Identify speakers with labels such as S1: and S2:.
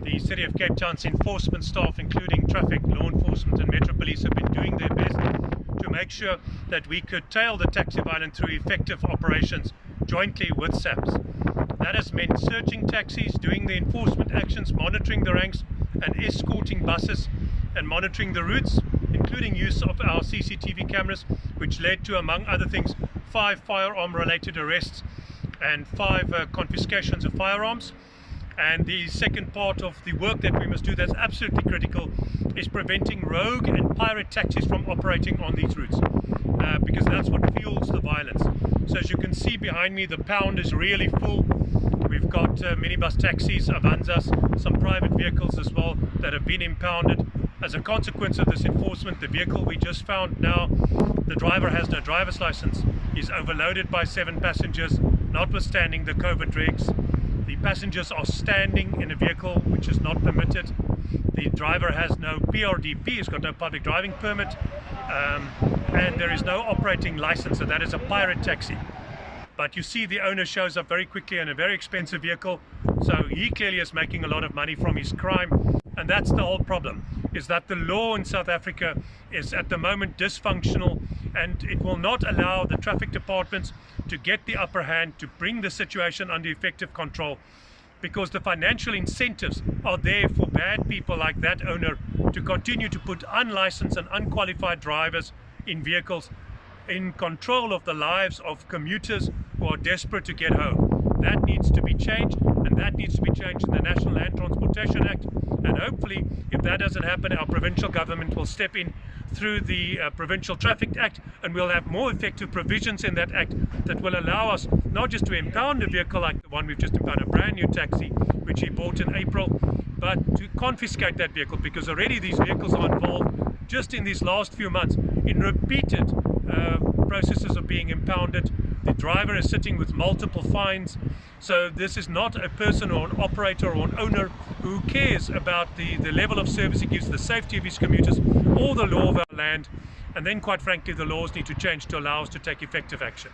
S1: The City of Cape Town's enforcement staff, including traffic, law enforcement and Metro Police, have been doing their best to make sure that we curtail the taxi violence through effective operations jointly with SAPS. That has meant searching taxis, doing the enforcement actions, monitoring the ranks and escorting buses and monitoring the routes, including use of our CCTV cameras, which led to, among other things, 5 firearm related arrests and 5 confiscations of firearms. And the second part of the work that we must do that's absolutely critical is preventing rogue and pirate taxis from operating on these routes, because that's what fuels the violence. So as you can see behind me, the pound is really full. We've got minibus taxis, Avanzas, some private vehicles as well that have been impounded. As a consequence of this enforcement, the vehicle we just found now, the driver has no driver's license. He's overloaded by 7 passengers, notwithstanding the COVID regs. The passengers are standing in a vehicle which is not permitted. The driver has no PRDP, he's got no public driving permit, and there is no operating license, so that is a pirate taxi. But you see the owner shows up very quickly in a very expensive vehicle, so he clearly is making a lot of money from his crime. And that's the whole problem, is that the law in South Africa is at the moment dysfunctional, and it will not allow the traffic departments to get the upper hand to bring the situation under effective control, because the financial incentives are there for bad people like that owner to continue to put unlicensed and unqualified drivers in vehicles in control of the lives of commuters who are desperate to get home. That needs to be changed, and that needs to be changed in the National Land Transportation Act. And hopefully, if that doesn't happen, our provincial government will step in through the Provincial Traffic Act, and we'll have more effective provisions in that act that will allow us not just to impound a vehicle like the one we've just impounded, a brand new taxi which he bought in April, but to confiscate that vehicle, because already these vehicles are involved just in these last few months in repeated processes of being impounded. The driver is sitting with multiple fines. So this is not a person or an operator or an owner who cares about the level of service he gives, the safety of his commuters, or the law of our land. And then, quite frankly, the laws need to change to allow us to take effective action.